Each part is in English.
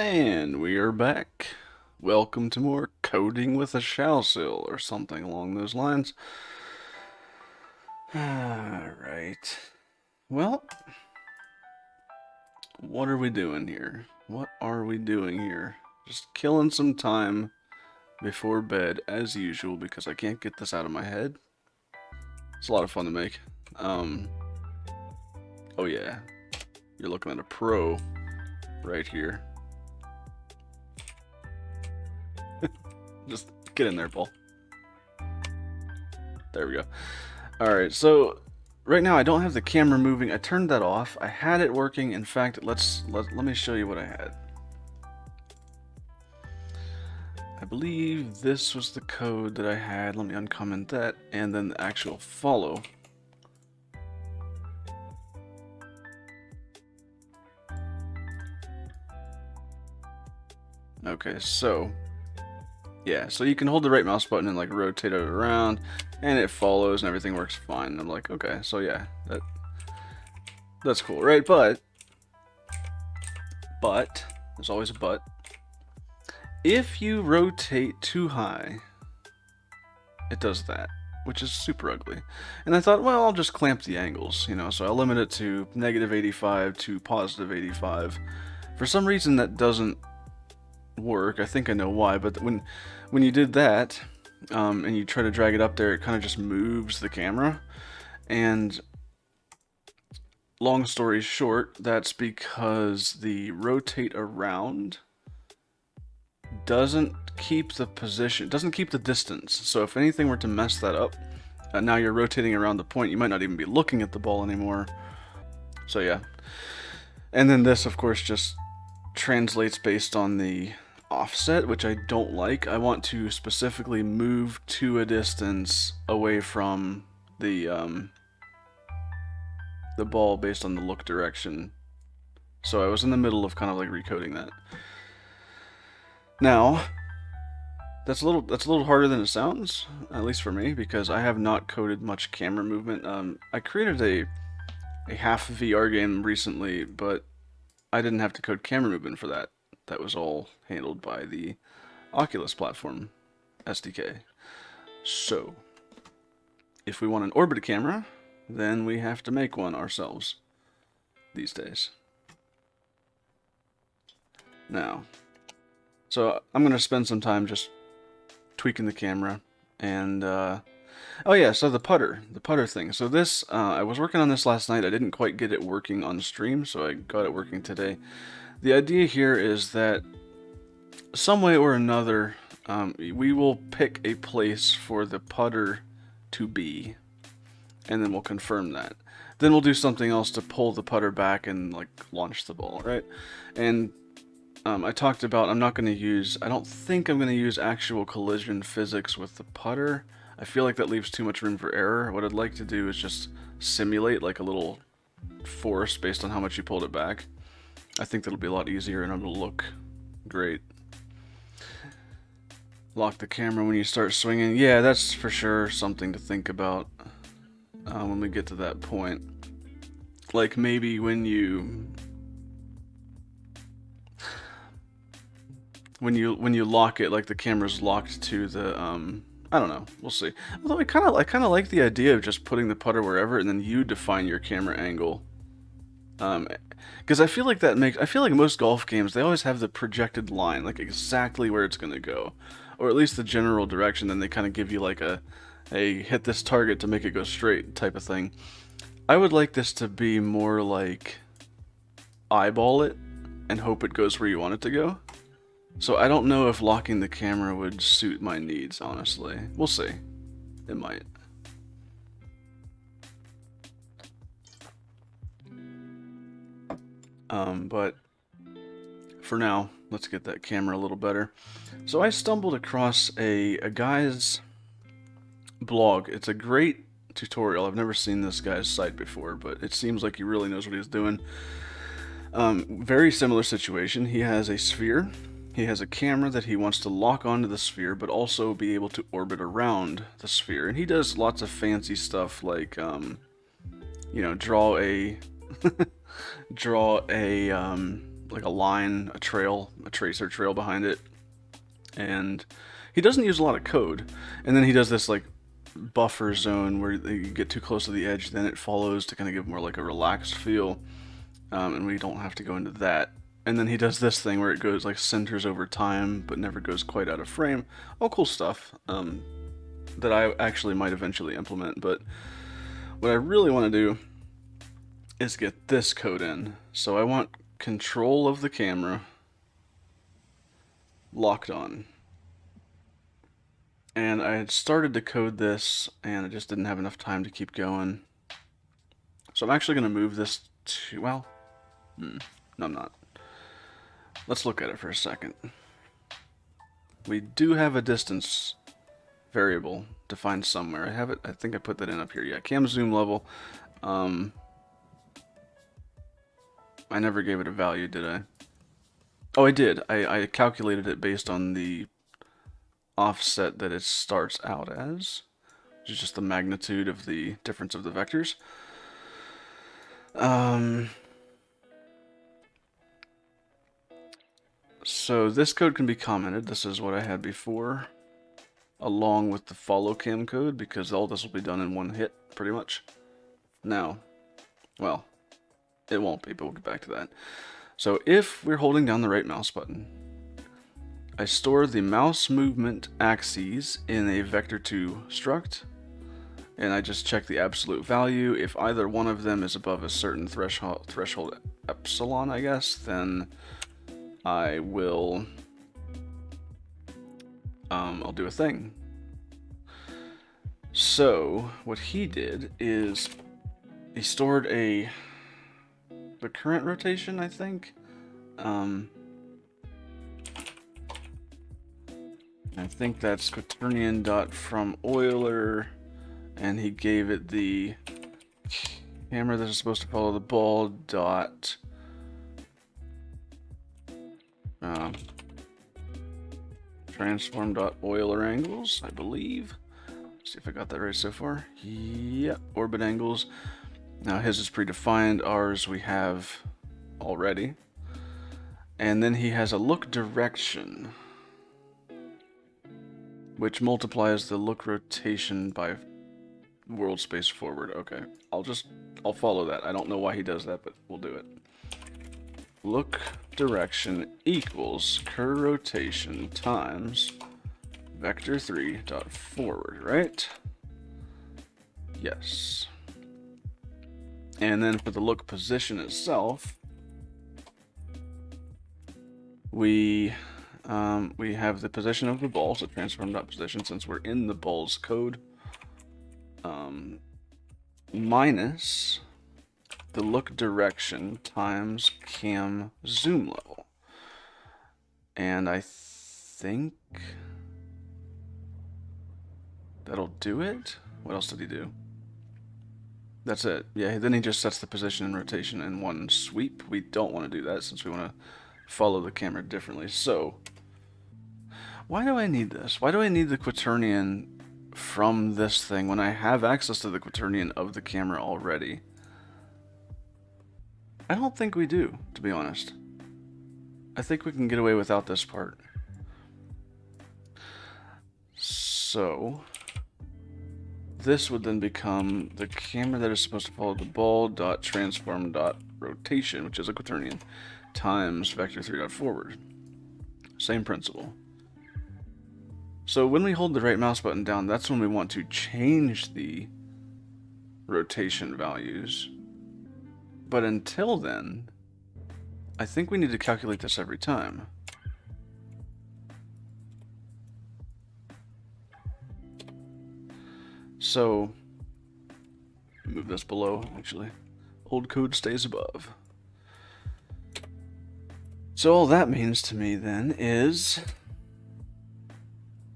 And we are back. Welcome to more Coding with a Shalsil, or something along those lines. Alright. Well, what are we doing here? What are we doing here? Just killing some time before bed, as usual, because I can't get this out of my head. It's a lot of fun to make. Oh yeah. You're looking at a pro right here. Just get in there, Paul. There we go. Alright, so right now I don't have the camera moving. I turned that off. I had it working. In fact, let me show you what I had. I believe this was the code that I had. Let me uncomment that, and then the actual follow. Okay, so yeah, so you can hold the right mouse button and like rotate it around, and it follows and everything works fine. I'm like, okay, so yeah, that's cool, right? But there's always a but. If you rotate too high, it does that, which is super ugly. And I thought, well, I'll just clamp the angles, you know, so I'll limit it to -85 to +85. For some reason that doesn't work. I think I know why, but when you did that, and you try to drag it up there, it kind of just moves the camera. And long story short, that's because the rotate around doesn't keep the position, doesn't keep the distance. So if anything were to mess that up, now you're rotating around the point, you might not even be looking at the ball anymore. So yeah. And then this, of course, just translates based on the offset, which I don't like. I want to specifically move to a distance away from the ball based on the look direction. So I was in the middle of kind of like recoding that. Now, that's a little harder than it sounds, at least for me, because I have not coded much camera movement. I created a half VR game recently, but I didn't have to code camera movement for that. That was all handled by the Oculus platform SDK. So, if we want an orbit camera, then we have to make one ourselves these days. Now, so I'm going to spend some time just tweaking the camera, and oh yeah, so the putter thing. So this, I was working on this last night. I didn't quite get it working on stream, so I got it working today. The idea here is that some way or another, we will pick a place for the putter to be, and then we'll confirm that. Then we'll do something else to pull the putter back and like launch the ball, right? And I talked about I don't think I'm going to use actual collision physics with the putter. I feel like that leaves too much room for error. What I'd like to do is just simulate like a little force based on how much you pulled it back. I think that'll be a lot easier and it'll look great. Lock the camera when you start swinging. Yeah, that's for sure something to think about when we get to that point. Like maybe when you lock it, like the camera's locked to the I don't know. We'll see. Although I kind of like the idea of just putting the putter wherever, and then you define your camera angle. Because I feel like most golf games, they always have the projected line, like exactly where it's gonna go, or at least the general direction. Then they kind of give you like a hit this target to make it go straight type of thing. I would like this to be more like eyeball it and hope it goes where you want it to go. So I don't know if locking the camera would suit my needs, honestly. We'll see. It might. But for now, let's get that camera a little better. So I stumbled across a guy's blog. It's a great tutorial. I've never seen this guy's site before, but it seems like he really knows what he's doing. Very similar situation. He has a sphere. He has a camera that he wants to lock onto the sphere, but also be able to orbit around the sphere. And he does lots of fancy stuff like, you know, draw a like a line, a trail, a tracer trail behind it. And he doesn't use a lot of code. And then he does this like buffer zone where you get too close to the edge, then it follows to kind of give more like a relaxed feel. And we don't have to go into that. And then he does this thing where it goes like centers over time, but never goes quite out of frame. All cool stuff that I actually might eventually implement. But what I really want to do is get this code in. So I want control of the camera locked on. And I had started to code this, and I just didn't have enough time to keep going. So I'm actually going to move this to, well, no, I'm not. Let's look at it for a second. We do have a distance variable defined somewhere. I have it, I think I put that in up here. Yeah, cam zoom level. I never gave it a value, did I? Oh, I did. I calculated it based on the offset that it starts out as, which is just the magnitude of the difference of the vectors. So this code can be commented. This is what I had before, along with the follow cam code, because all this will be done in one hit, pretty much. Now, well, it won't be, but we'll get back to that. So if we're holding down the right mouse button, I store the mouse movement axes in a vector2 struct, and I just check the absolute value. If either one of them is above a certain threshold epsilon, I guess, then I will I'll do a thing. So what he did is he stored the current rotation, I think. I think that's quaternion dot from Euler, and he gave it the camera that is supposed to follow the ball dot transform dot Euler angles, I believe. Let's see if I got that right so far. Yep, orbit angles. Now his is predefined, ours we have already. And then he has a look direction, which multiplies the look rotation by world space forward. Okay, I'll follow that. I don't know why he does that, but we'll do it. Look direction equals cur rotation times vector3 dot forward, right? Yes. And then for the look position itself, we have the position of the ball, so transform.position, since we're in the ball's code, minus the look direction times cam zoom level. And I think that'll do it. What else did he do? That's it. Yeah, then he just sets the position and rotation in one sweep. We don't want to do that since we want to follow the camera differently. So why do I need this? Why do I need the quaternion from this thing when I have access to the quaternion of the camera already? I don't think we do, to be honest. I think we can get away without this part. So this would then become the camera that is supposed to follow the ball dot transform dot rotation, which is a quaternion, times vector3 dot forward. Same principle. So when we hold the right mouse button down, that's when we want to change the rotation values. But until then, I think we need to calculate this every time. So, move this below, actually. Old code stays above. So all that means to me then is,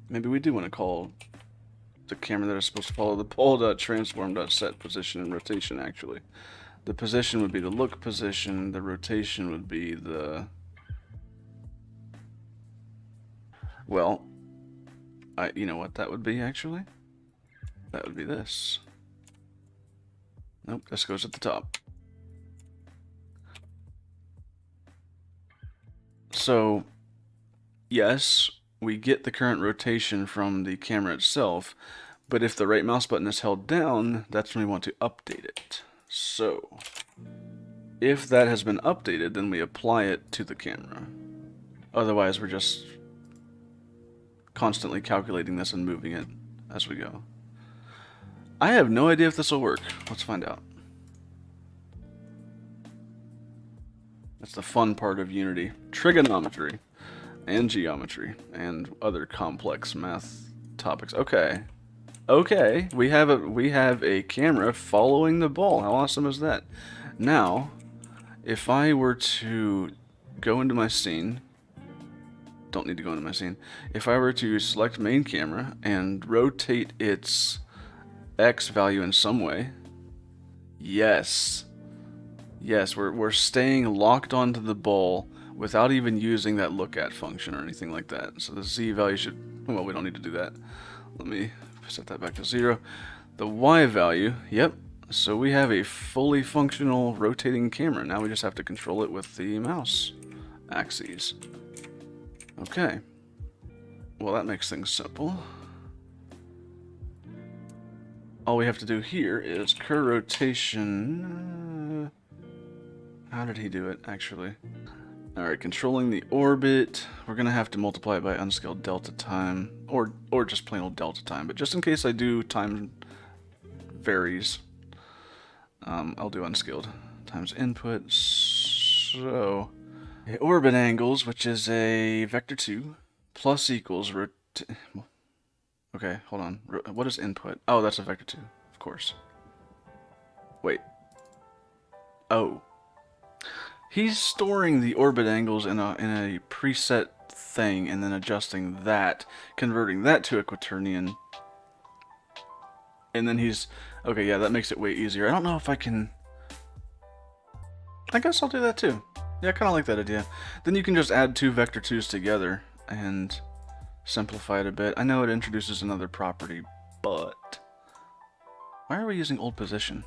maybe we do want to call the camera that is supposed to follow the ball.transform.set position and rotation, actually. The position would be the look position, the rotation would be the... Well, you know what that would be, actually? That would be this. Nope, this goes at the top. So, yes, we get the current rotation from the camera itself, but if the right mouse button is held down, that's when we want to update it. So, if that has been updated, then we apply it to the camera. Otherwise, we're just constantly calculating this and moving it as we go. I have no idea if this will work. Let's find out. That's the fun part of Unity. Trigonometry and geometry and other complex math topics. Okay. Okay, we have a camera following the ball. How awesome is that? Now, if I were to go into my scene, don't need to go into my scene. If I were to select main camera and rotate its X value in some way, yes, we're staying locked onto the ball without even using that look at function or anything like that. So the Z value should, well, we don't need to do that. Let me set that back to 0. The Y value, yep. So we have a fully functional rotating camera. Now we just have to control it with the mouse axes. Okay. Well, that makes things simple. All we have to do here is curve rotation. How did he do it, actually? Alright, controlling the orbit. We're going to have to multiply it by unscaled delta time. Or just plain old delta time. But just in case I do time varies, I'll do unscaled times input. So, orbit angles, which is a vector 2, plus equals okay, hold on. What is input? Oh, that's a vector 2, of course. Wait. Oh. He's storing the orbit angles in a preset thing and then adjusting that, converting that to a quaternion. And then he's... Okay, yeah, that makes it way easier. I don't know if I can... I guess I'll do that too. Yeah, I kind of like that idea. Then you can just add two vector 2's together and simplify it a bit. I know it introduces another property, but... Why are we using old position?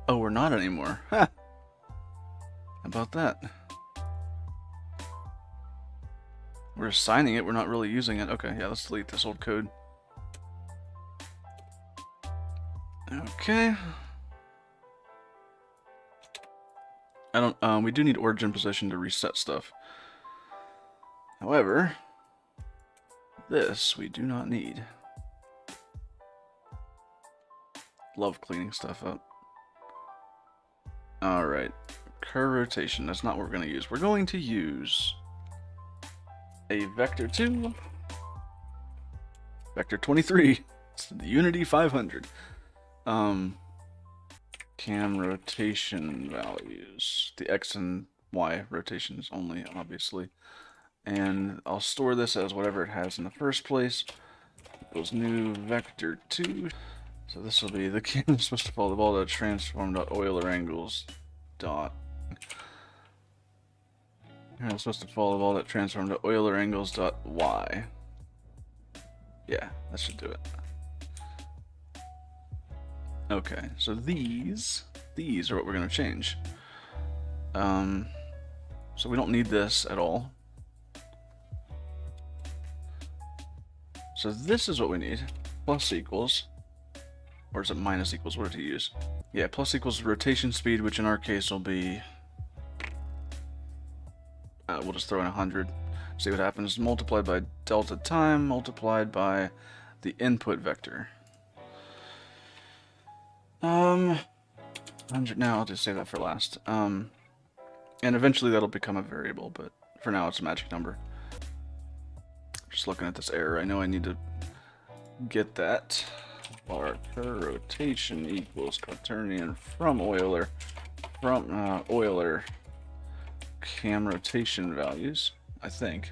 Oh, we're not anymore. Ha! How about that? We're assigning it, we're not really using it. Okay, yeah, let's delete this old code. Okay. We do need origin position to reset stuff. However, this we do not need. Love cleaning stuff up. Alright. Curve rotation, that's not what we're going to use. We're going to use a vector 2, vector 23, it's the Unity 500. Cam rotation values, the X and Y rotations only, obviously. And I'll store this as whatever it has in the first place. Equals new vector 2. So this will be the camera is supposed to follow the ball dot transform dot Euler angles dot. I'm supposed to follow the ball that transformed to Euler angles dot y. Yeah, that should do it. Okay, so these are what we're going to change. So we don't need this at all. So this is what we need. Plus equals. Or is it minus equals? What did he use? Yeah, plus equals rotation speed, which in our case will be... we'll just throw in 100. See what happens. Multiplied by delta time, multiplied by the input vector. 100. Now I'll just save that for last. And eventually that'll become a variable, but for now it's a magic number. Just looking at this error, I know I need to get that. Bar curve rotation equals quaternion from Euler cam rotation values, I think.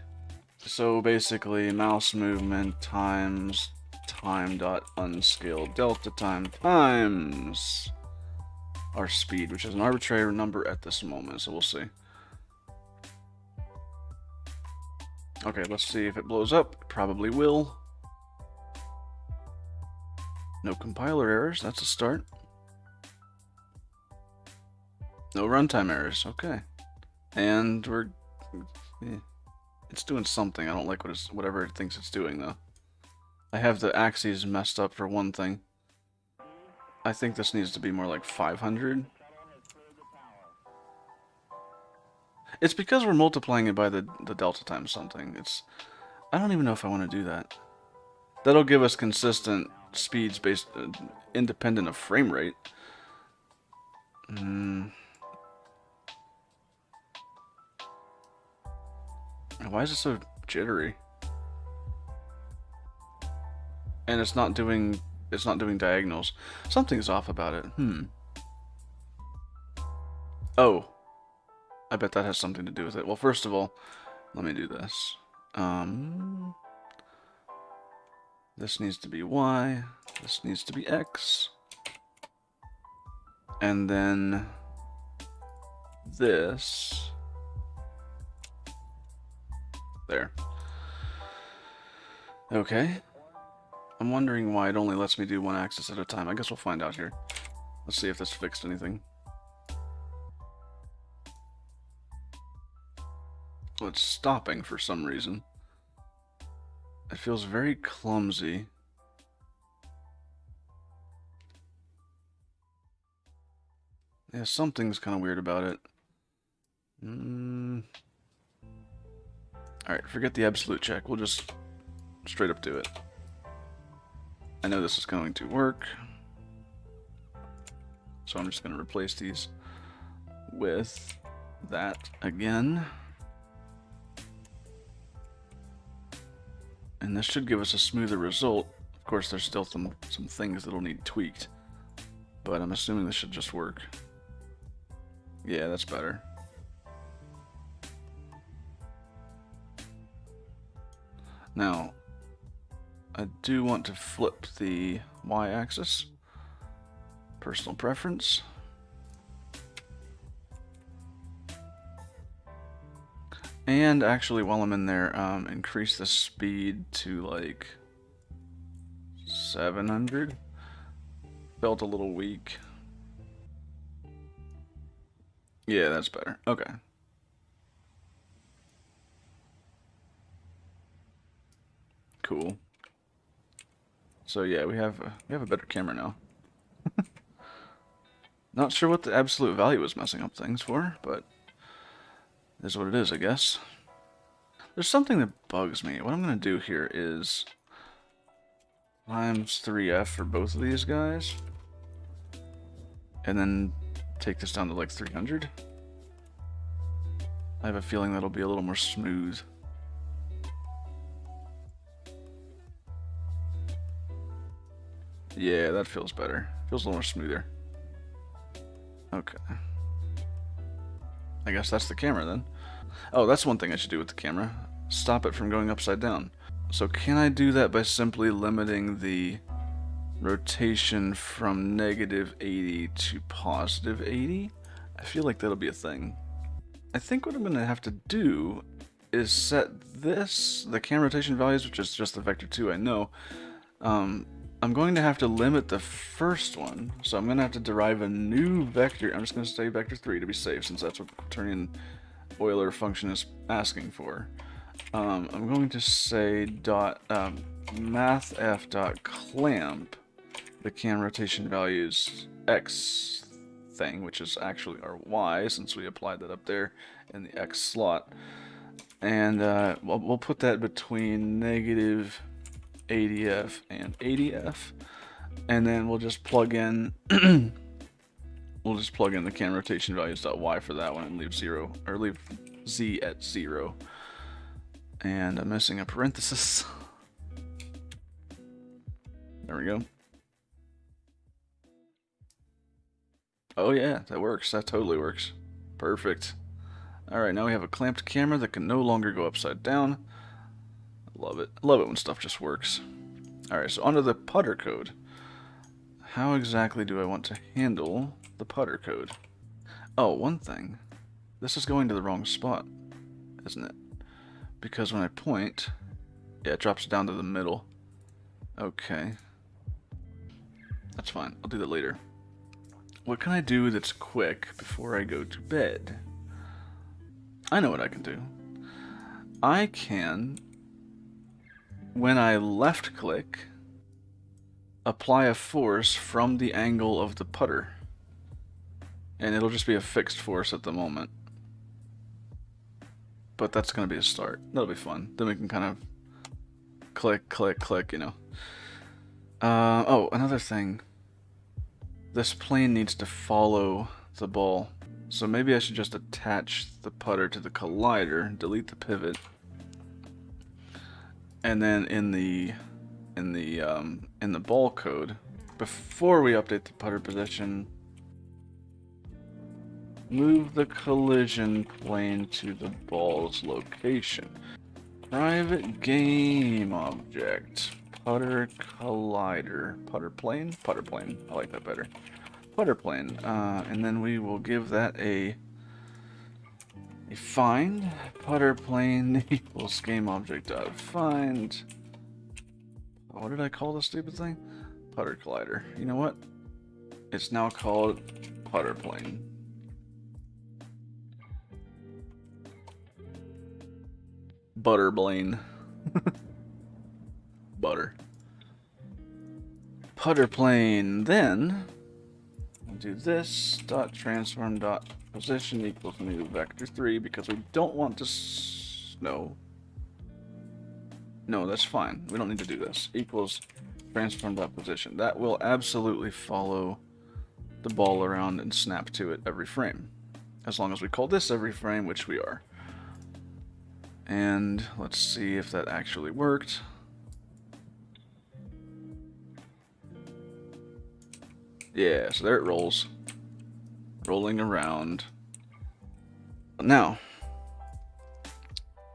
So basically mouse movement times time dot unscaled delta time times our speed, which is an arbitrary number at this moment, so we'll see. Okay, let's see if it blows up. Probably will. No compiler errors, that's a start. No runtime errors, okay. And we're It's doing something. I don't like whatever it thinks it's doing, though. I have the axes messed up for one thing. I think this needs to be more like 500. It's because we're multiplying it by the delta times something. I don't even know if I want to do that. That'll give us consistent speeds based independent of frame rate. Why is it so jittery? And it's not doing diagonals. Something's off about it. Oh. I bet that has something to do with it. Well, first of all, let me do this. This needs to be Y. This needs to be X. And then this. There. Okay. I'm wondering why it only lets me do one axis at a time. I guess we'll find out here. Let's see if this fixed anything. Well, it's stopping for some reason. It feels very clumsy. Yeah, something's kind of weird about it. Alright, forget the absolute check. We'll just straight up do it. I know this is going to work. So I'm just going to replace these with that again. And this should give us a smoother result. Of course, there's still some things that'll need tweaked. But I'm assuming this should just work. Yeah, that's better. Now, I do want to flip the y-axis. Personal preference. And actually, while I'm in there, increase the speed to like 700. Felt a little weak. Yeah, that's better. Okay. Cool. So yeah, we have a better camera now. Not sure what the absolute value is messing up things for, but it is what it is, I guess. There's something that bugs me. What I'm going to do here is times 3F for both of these guys. And then take this down to like 300. I have a feeling that'll be a little more smooth. Yeah, that feels better. Feels a little more smoother. Okay. I guess that's the camera then. Oh, that's one thing I should do with the camera. Stop it from going upside down. So can I do that by simply limiting the rotation from -80 to +80? I feel like that'll be a thing. I think what I'm going to have to do is set the camera rotation values, which is just the vector 2, I know. I'm going to have to limit the first one, so I'm going to have to derive a new vector. I'm just going to say vector 3 to be safe, since that's what the quaternion Euler function is asking for. I'm going to say mathf.clamp the cam rotation values x thing, which is actually our y, since we applied that up there in the x slot. And we'll put that between -80f and 80f, and then we'll just plug in the cam rotation values.y for that one and leave z at 0. And I'm missing a parenthesis. There we go. Oh yeah, that works. That totally works. Perfect. Alright, now we have a clamped camera that can no longer go upside down. I love it. I love it when stuff just works. Alright, so onto the putter code. How exactly do I want to handle the putter code? Oh, one thing. This is going to the wrong spot, isn't it? Because when I point, yeah, it drops down to the middle. Okay. That's fine. I'll do that later. What can I do that's quick before I go to bed? I know what I can do. I can, when I left click, apply a force from the angle of the putter. And it'll just be a fixed force at the moment. But that's going to be a start. That'll be fun. Then we can kind of click, click, click, you know. Oh, another thing. This plane needs to follow the ball. So maybe I should just attach the putter to the collider, delete the pivot, and then in the ball code, before we update the putter position, move the collision plane to the ball's location. Private game object. Putter collider. Putter plane? Putter plane. I like that better. Putter plane. And then we will give that a find. Putter plane equals game object dot find. What did I call this stupid thing? Putter collider. You know what? It's now called putter plane. Butter plane. Butter. Putter plane. Then we'll do this dot transform dot position equals new vector 3 because we don't want to no, that's fine. We don't need to do this. Equals transform dot position. That will absolutely follow the ball around and snap to it every frame. As long as we call this every frame, which we are. And let's see if that actually worked. Yeah, so there it rolls. Rolling around. Now,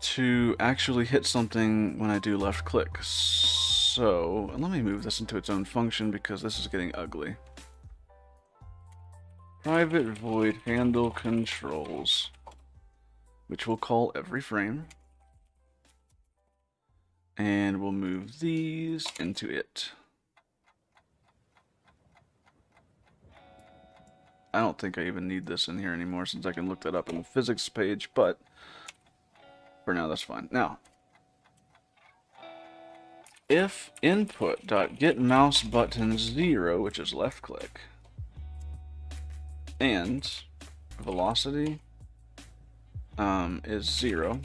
to actually hit something when I do left click. So, let me move this into its own function because this is getting ugly. Private void handle controls, which we'll call every frame. And we'll move these into it. I don't think I even need this in here anymore since I can look that up in the physics page, but for now that's fine. Now, if input.getMouseButton0, which is left click, and velocity is 0,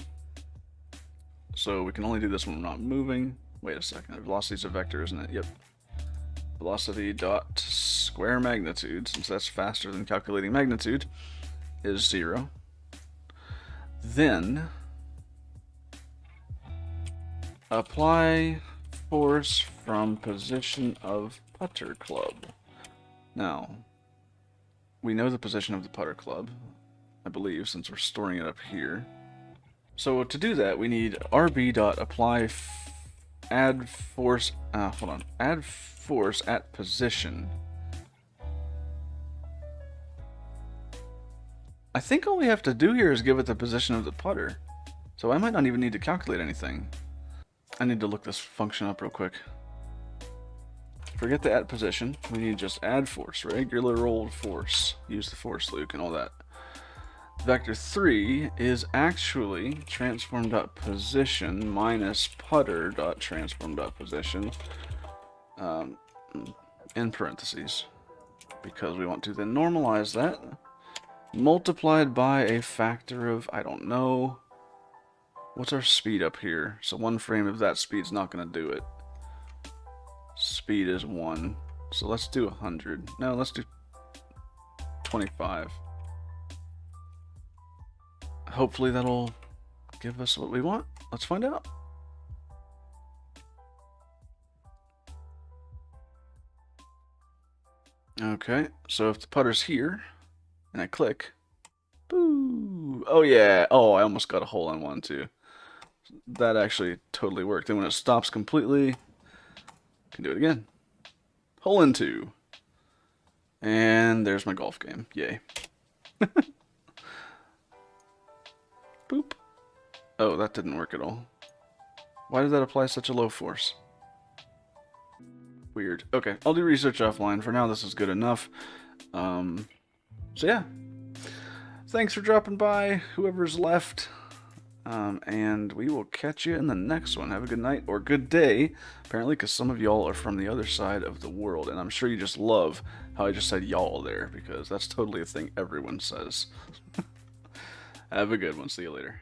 so we can only do this when we're not moving. Wait a second, velocity is a vector, isn't it? Yep. Velocity dot square magnitude, since that's faster than calculating magnitude, is 0. Then apply force from position of putter club. Now, we know the position of the putter club, I believe, since we're storing it up here. So to do that, we need rb.apply add force, add force at position. I think all we have to do here is give it the position of the putter. So I might not even need to calculate anything. I need to look this function up real quick. Forget the at position. We need to just add force, regular old force. Use the force loop and all that. Vector 3 is actually transform.position minus putter.transform.position in parentheses, because we want to then normalize that, multiplied by a factor of, I don't know, what's our speed up here? So one frame of that speed's not going to do it. Speed is 1. So let's do 100. No, let's do 25. Hopefully that'll give us what we want. Let's find out. Okay, so if the putter's here, and I click, boo! Oh yeah, oh, I almost got a hole in one too. That actually totally worked. Then when it stops completely, can do it again. Hole in 2. And there's my golf game. Yay. Boop. Oh, that didn't work at all. Why did that apply such a low force? Weird. Okay, I'll do research offline. For now, this is good enough. So yeah. Thanks for dropping by, whoever's left. And we will catch you in the next one. Have a good night or good day, apparently, because some of y'all are from the other side of the world, and I'm sure you just love how I just said y'all there, because that's totally a thing everyone says. Have a good one. See you later.